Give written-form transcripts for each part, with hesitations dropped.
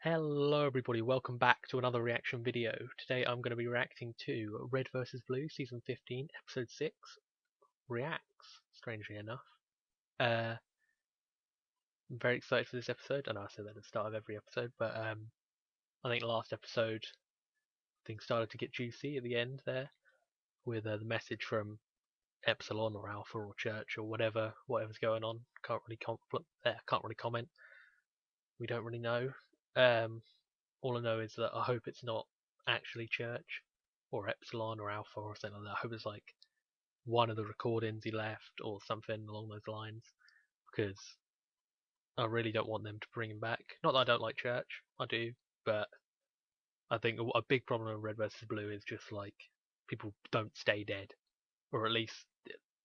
Hello everybody, welcome back to another reaction video. Today I'm going to be reacting to Red vs Blue Season 15, Episode 6, Reacts, strangely enough. I'm very excited for this episode. I know I say that at the start of every episode, but I think last episode things started to get juicy at the end there, with the message from Epsilon or Alpha or Church or whatever's going on. Can't really comment. We don't really know. All I know is that I hope it's not actually Church or Epsilon or Alpha or something like that. I hope it's like one of the recordings he left or something along those lines, because I really don't want them to bring him back. Not that I don't like Church, I do, but I think a big problem with Red vs Blue is just like people don't stay dead, or at least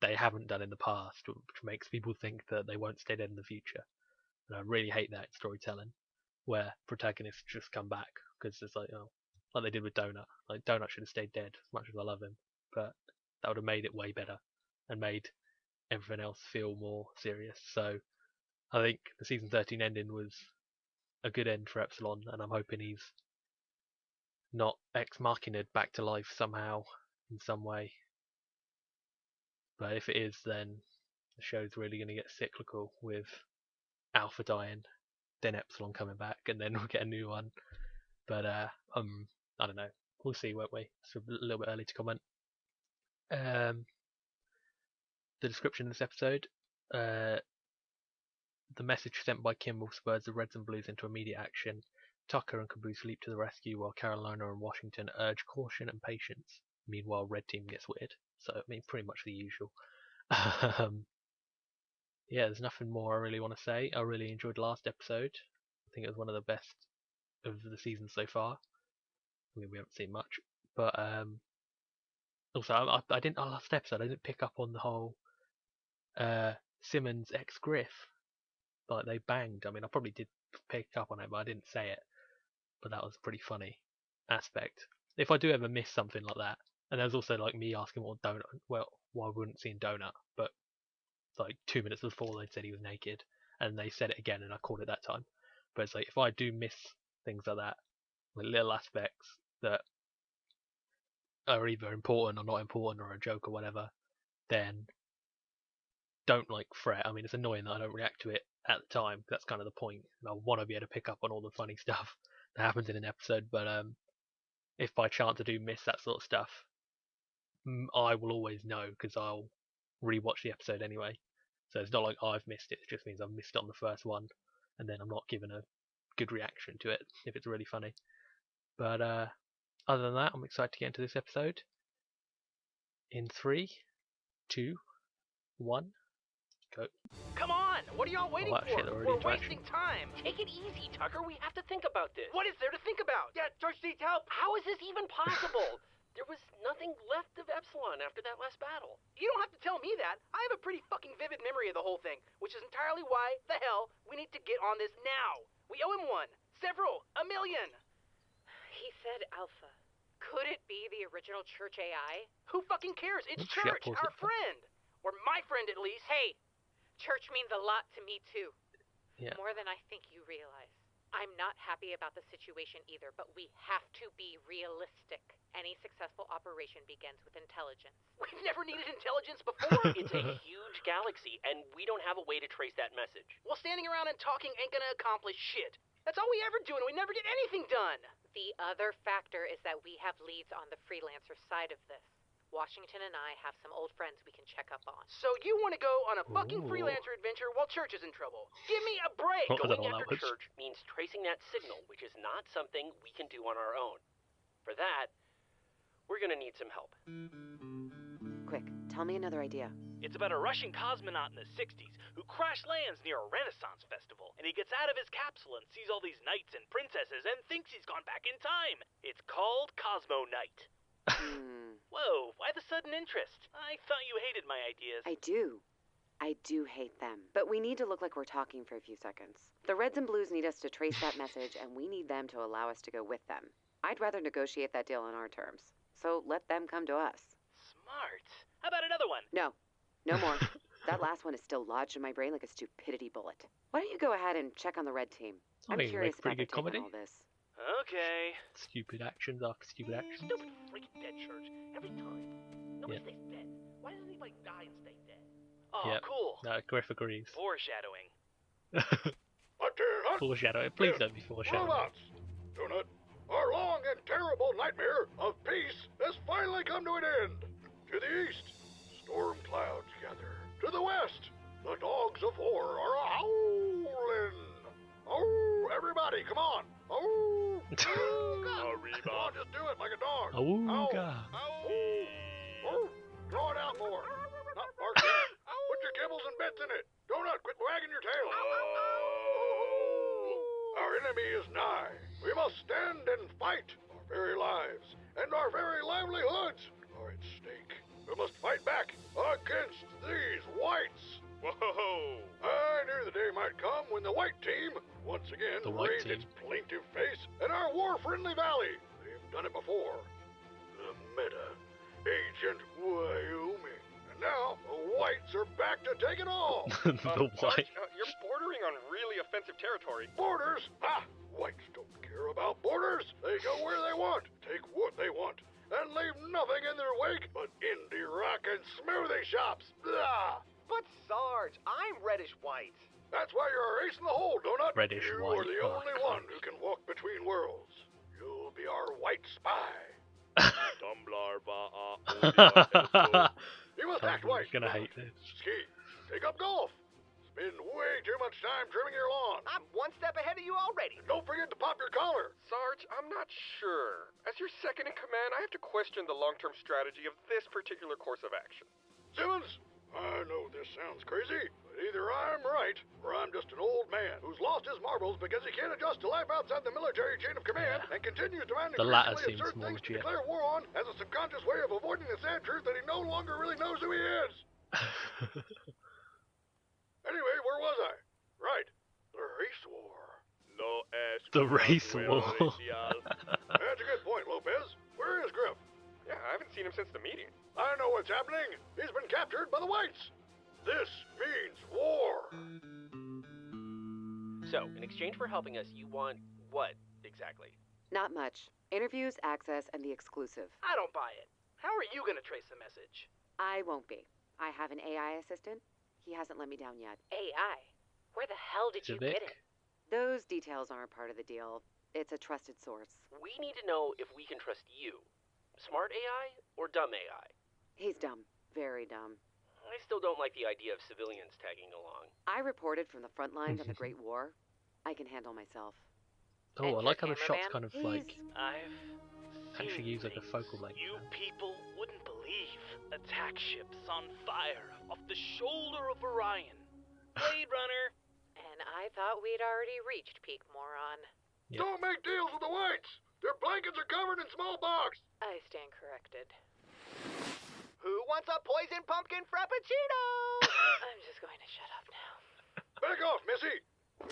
they haven't done in the past, which makes people think that they won't stay dead in the future. And I really hate that in storytelling, where protagonists just come back, because it's like, oh, like they did with Donut. Like Donut should have stayed dead, as much as I love him, but that would have made it way better and made everything else feel more serious. So I think the season 13 ending was a good end for Epsilon, and I'm hoping he's not ex machina back to life somehow in some way. But if it is, then the show's really going to get cyclical, with Alpha dying, then Epsilon coming back, and then we'll get a new one. But I don't know. We'll see, won't we? It's a little bit early to comment. The description of this episode: the message sent by Kimball spurs the Reds and Blues into immediate action. Tucker and Caboose leap to the rescue, while Carolina and Washington urge caution and patience. Meanwhile, Red Team gets weird. So I mean, pretty much the usual. Yeah, there's nothing more I really want to say. I really enjoyed last episode. I think it was one of the best of the season so far. I mean, we haven't seen much, but also I didn't last episode. I didn't pick up on the whole Simmons ex Griff, like they banged. I mean, I probably did pick up on it, but I didn't say it. But that was a pretty funny aspect. If I do ever miss something like that, and there's also like me asking what Donut, well, why wouldn't see Donut, but like 2 minutes before they said he was naked, and they said it again, and I caught it that time. But it's like, if I do miss things like that, like little aspects that are either important or not important, or a joke or whatever, then don't like fret. I mean, it's annoying that I don't react to it at the time. That's kind of the point. I want to be able to pick up on all the funny stuff that happens in an episode, but if by chance I do miss that sort of stuff, I will always know, because I'll rewatch the episode anyway. So it's not like I've missed it. It just means I've missed it on the first one, and then I'm not given a good reaction to it if it's really funny. But other than that, I'm excited to get into this episode. In 3, 2, 1, go. Come on! What are y'all waiting for? Shit, We're wasting time. Take it easy, Tucker. We have to think about this. What is there to think about? Yeah, George needs help. How is this even possible? There was nothing left of Epsilon after that last battle. You don't have to tell me that. I have a pretty fucking vivid memory of the whole thing, which is entirely why the hell we need to get on this now. We owe him one. Several. A million. He said Alpha. Could it be the original Church AI? Who fucking cares? It's Church, our friend. Or my friend, at least. Hey, Church means a lot to me, too. Yeah. More than I think you realize. I'm not happy about the situation either, but we have to be realistic. Any successful operation begins with intelligence. We've never needed intelligence before. It's a huge galaxy, and we don't have a way to trace that message. Well, standing around and talking ain't gonna accomplish shit. That's all we ever do, and we never get anything done. The other factor is that we have leads on the freelancer side of this. Washington and I have some old friends we can check up on. So you want to go on a fucking freelancer adventure while Church is in trouble? Give me a break! Going after Church means tracing that signal, which is not something we can do on our own. For that, we're gonna need some help. Quick, tell me another idea. It's about a Russian cosmonaut in the 60s who crash lands near a Renaissance festival, and he gets out of his capsule and sees all these knights and princesses and thinks he's gone back in time. It's called Cosmo Knight. Whoa, why the sudden interest? I thought you hated my ideas. I do hate them. But we need to look like we're talking for a few seconds. The Reds and Blues need us to trace that message, and we need them to allow us to go with them. I'd rather negotiate that deal on our terms. So let them come to us. Smart. How about another one? No. No more. That last one is still lodged in my brain like a stupidity bullet. Why don't you go ahead and check on the red team? I I'm mean, curious like pretty about their good take comedy. on all this. Okay. Stupid actions after stupid actions. Stupid freaking dead church. Every time. Nobody stays dead. Why doesn't anybody die and stay dead? Oh, Yep. cool. No, Griff agrees. Foreshadowing. Foreshadowing. Please don't be foreshadowing. Robots! Donut, our long and terrible nightmare of peace has finally come to an end. To the east, storm clouds gather. To the west, the dogs of war are howling. Oh, everybody, come on. Oh, Arriba. come on, just do it like a dog. Awooga. Oh, draw it out more. Not barking. Put your kibbles and bits in it. Donut, quit wagging your tail. Our enemy is nigh. We must stand and fight. Our very lives and our very livelihoods are at stake. We must fight back against these whites. Whoa. I knew the day might come when the white team once again The white raised team. its plaintive face in our war-friendly valley. They've done it before. The Meta, Agent Wyoming. And now the whites are back to take it all. The white. You're bordering on really offensive territory. Borders? Ah! Whites don't care about borders. They go where they want, take what they want, and leave nothing in their wake but indie rock and smoothie shops. Blah! But Sarge, I'm reddish white. That's why you're our ace in the hole, Donut. Reddish you white. are the Oh, only one who can walk between worlds. You'll be our white spy. You must act white. Tumblr's gonna hate this. Ski. Take up golf. Spend way too much time trimming your lawn. I'm one step ahead of you already. And don't forget to pop your collar. Sarge, I'm not sure. As your second in command, I have to question the long-term strategy of this particular course of action. Simmons, I know this sounds crazy, but either I'm right, or I'm just an old man who's lost his marbles because he can't adjust to life outside the military chain of command and continues to find The latter increasingly seems absurd more things to legit. declare war on as a subconscious way of avoiding the sad truth that he no longer really knows who he is. Anyway, where was I? Right, the race war. No es. The race war. That's a good point, Lopez. Where is Griff? Yeah, I haven't seen him since the meeting. I know what's happening. He's been captured by the whites. This means war. So, in exchange for helping us, you want what exactly? Not much. Interviews, access, and the exclusive. I don't buy it. How are you gonna trace the message? I won't be. I have an AI assistant. He hasn't let me down yet. AI? Where the hell did Is it you get Vic? it? Those details aren't part of the deal. It's a trusted source. We need to know if we can trust you. Smart AI or dumb AI? He's dumb. Very dumb. I still don't like the idea of civilians tagging along. I reported from the front lines of the Great War. I can handle myself. Oh, I And like how your the shots cameraman? kind of like I've actually seen use like a things focal length. you people wouldn't believe. Attack ships on fire off the shoulder of Orion. Blade Runner. And I thought we'd already reached peak moron. Yep. Don't make deals with the whites. Their blankets are covered in smallpox. I stand corrected. Who wants a poison pumpkin frappuccino? I'm just going to shut up now. Back off, Missy.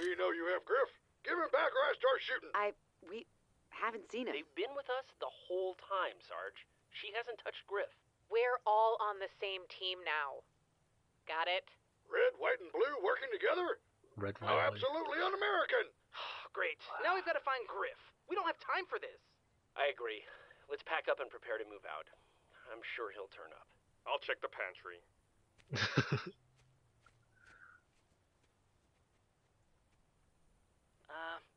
We know you have Griff. Give him back or I start shooting. We haven't seen him. They've been with us the whole time, Sarge. She hasn't touched Griff. We're all on the same team now. Got it? Red, white, and blue working together? Red, How white, blue. absolutely un-American. Great. Now we've got to find Griff. We don't have time for this. I agree. Let's pack up and prepare to move out. I'm sure he'll turn up. I'll check the pantry.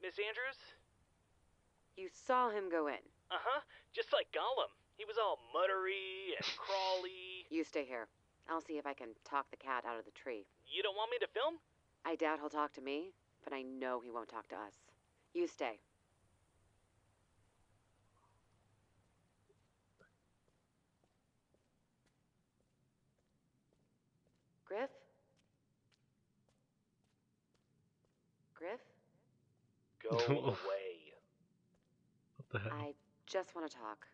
Miss Andrews? You saw him go in. Uh-huh. Just like Gollum. He was all muttery and crawly. You stay here. I'll see if I can talk the cat out of the tree. You don't want me to film? I doubt he'll talk to me, but I know he won't talk to us. You stay. Griff? Griff? Go away. What the hell? I just want to talk.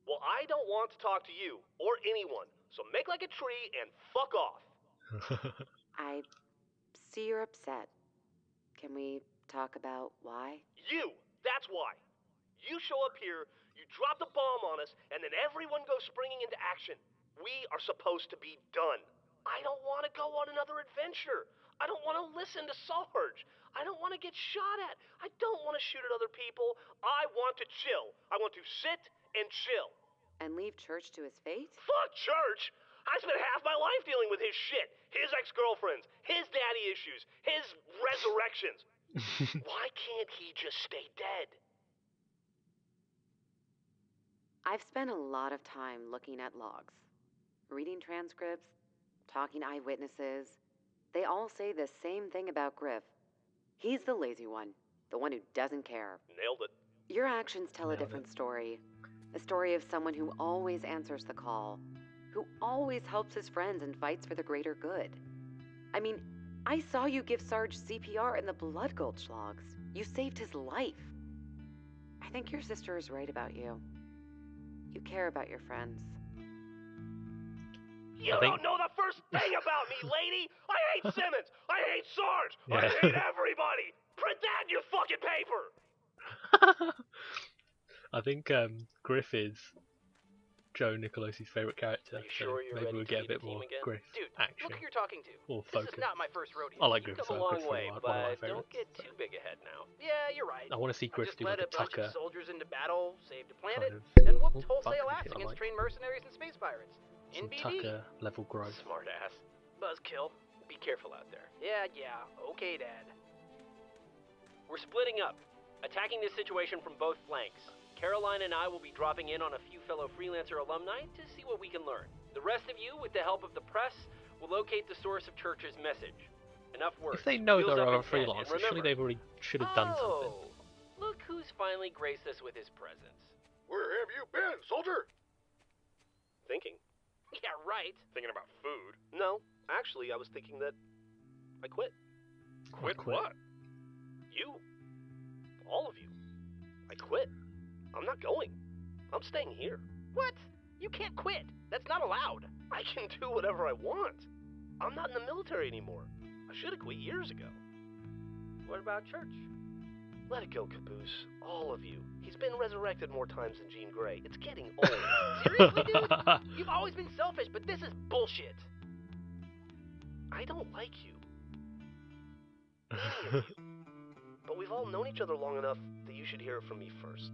Well, I don't want to talk to you or anyone, so make like a tree and fuck off. I see you're upset. Can we talk about why? You! That's why. You show up here, you drop the bomb on us, and then everyone goes springing into action. We are supposed to be done. I don't want to go on another adventure. I don't want to listen to Sarge. I don't want to get shot at. I don't want to shoot at other people. I want to chill. I want to sit and chill. And leave church to his fate? Fuck church! I spent half my life dealing with his shit. His ex-girlfriends, his daddy issues, his resurrections. Why can't he just stay dead? I've spent a lot of time looking at logs, reading transcripts, talking to eyewitnesses. They all say the same thing about Griff. He's the lazy one, the one who doesn't care. Nailed it. Your actions tell a Nailed different story. A story of someone who always answers the call, who always helps his friends and fights for the greater good. I mean, I saw you give Sarge CPR in the Blood Gulch logs. You saved his life. I think your sister is right about you. You care about your friends. You don't know the first thing about me, lady! I hate Simmons! I hate Sarge! I Yeah. hate everybody! Print that in your fucking paper! I think Griff is Joe Nicolosi's favourite character, Are you so sure you're maybe ready we'll to get a lead bit the team more again? Griff Dude, action look who you're talking to. or This focus. is not my first rodeo. I like You've Griff, come so a long Griff's way, one of my but don't favourites. get too big ahead now. Yeah, you're right. I want to see I Griff just do led like a a bunch Tucker of soldiers into battle, saved a planet, kind of. and whooped Oh, fuck, wholesale I ass hit my against mic. trained mercenaries and space pirates. In Some BD. Tucker level growth. Smart ass. Buzzkill. Be careful out there. Yeah. Okay, Dad. We're splitting up, attacking this situation from both flanks. Caroline and I will be dropping in on a few fellow freelancer alumni to see what we can learn. The rest of you, with the help of the press, will locate the source of Church's message. Enough words. If they know Wheels there up are and ten, and freelancers, surely remember- they've already should have done something. Oh, look who's finally graced us with his presence. Where have you been, soldier? Thinking. Yeah, right. Thinking about food. No, actually, I was thinking that I quit. Quit quit. what? You. All of you. I quit. I'm not going. I'm staying here. What? You can't quit. That's not allowed. I can do whatever I want. I'm not in the military anymore. I should have quit years ago. What about church? Let it go, Caboose. All of you. He's been resurrected more times than Jean Grey. It's getting old. Seriously, dude? You've always been selfish, but this is bullshit. I don't like you. Any of you. But we've all known each other long enough that you should hear it from me first.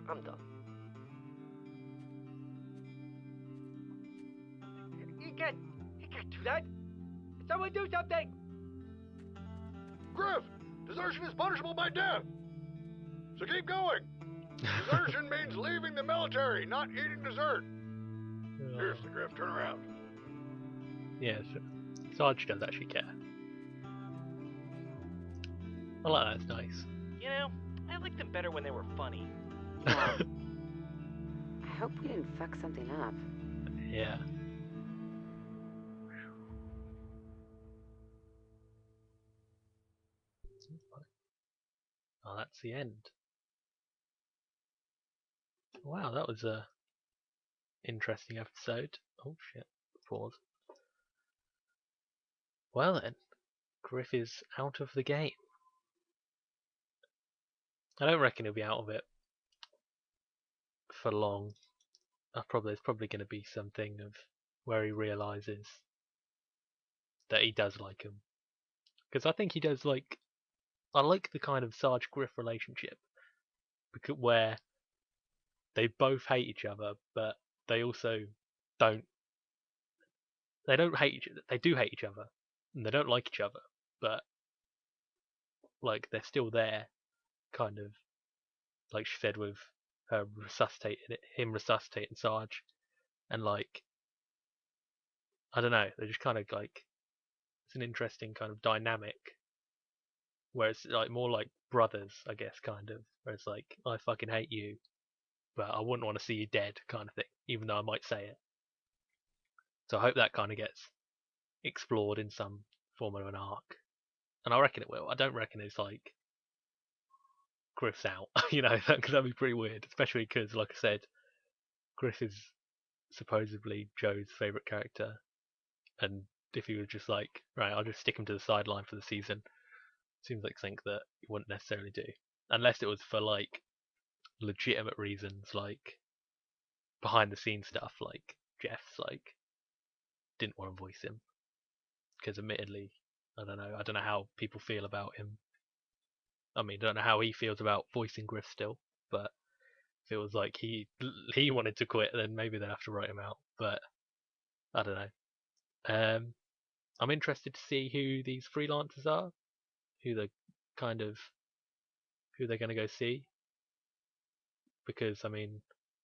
I'm done. You can't do that. Someone do something. Griff, desertion is punishable by death. So keep going. Desertion means leaving the military, not eating dessert. Seriously, Griff, turn around. Yeah, Sarge does actually care. I like that, it's nice. You know, I liked them better when they were funny. Yeah. I hope we didn't fuck something up. Yeah. Oh, that's the end. Wow, that was a interesting episode. Oh shit, pause. Well then, Griff is out of the game. I don't reckon he'll be out of it for long. There's probably going to be something of where he realizes that he does like him, because I think he does like. I like the kind of Sarge Griff relationship, because where they both hate each other, but they also don't. They don't hate each other. They do hate each other, and they don't like each other, but like they're still there, kind of, like she said with her him resuscitating Sarge, and like I don't know, they're just kind of like it's an interesting kind of dynamic where it's like more like brothers, I guess, kind of, where it's like I fucking hate you, but I wouldn't want to see you dead, kind of thing, even though I might say it. So I hope that kind of gets explored in some form of an arc, and I reckon it will. I don't reckon it's like Griff's out, you know, that'd be pretty weird, especially because, like I said, Griff is supposedly Joe's favourite character, and if he was just like, right, I'll just stick him to the sideline for the season, seems like something that he wouldn't necessarily do, unless it was for like legitimate reasons, like behind the scenes stuff, like Jeff's like didn't want to voice him because, admittedly, I don't know how people feel about him. I mean, I don't know how he feels about voicing Griff still, but if it was like he wanted to quit, then maybe they'd have to write him out. But I don't know. I'm interested to see who these freelancers are, who they're going to go see, because I mean,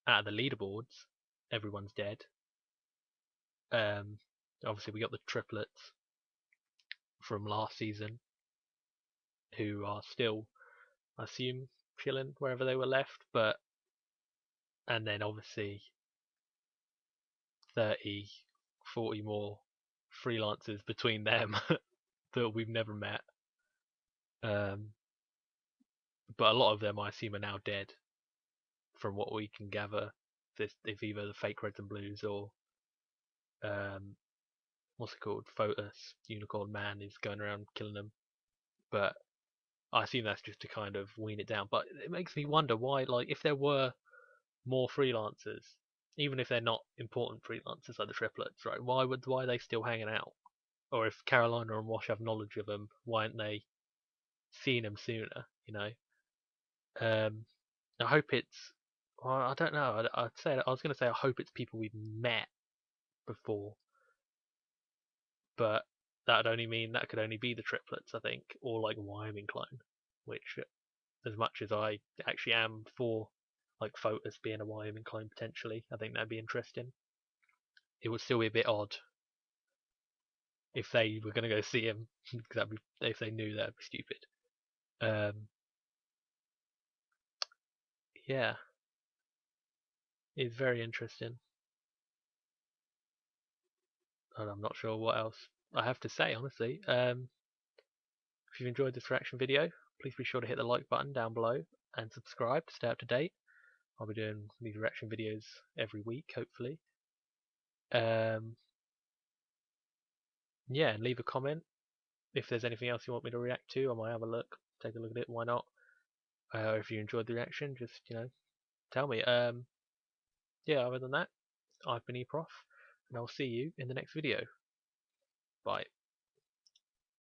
out of the leaderboards, everyone's dead. Obviously we got the triplets from last season, who are still, I assume, chilling wherever they were left, and then obviously 30, 40 more freelancers between them that we've never met. But a lot of them, I assume, are now dead, from what we can gather. If either the fake Reds and Blues or what's it called, Photos Unicorn Man is going around killing them. But I assume that's just to kind of wean it down. But it makes me wonder why, like, if there were more freelancers, even if they're not important freelancers like the triplets, right? Why are they still hanging out? Or if Carolina and Wash have knowledge of them, why aren't they seeing them sooner? You know. I hope it's. Well, I don't know. I was going to say I hope it's people we've met before, but that could only be the triplets, I think, or like Wyoming clone, which, as much as I actually am for like Photos being a Wyoming clone potentially, I think that'd be interesting. It would still be a bit odd if they were going to go see him, if they knew, that'd be stupid. Yeah, it's very interesting, and I'm not sure what else I have to say, honestly. If you've enjoyed this reaction video, please be sure to hit the like button down below and subscribe to stay up to date. I'll be doing these reaction videos every week, hopefully. Yeah, and leave a comment if there's anything else you want me to react to. I might have a look, take a look at it. Why not? If you enjoyed the reaction, just tell me. Yeah. Other than that, I've been Eproth, and I'll see you in the next video. Bye.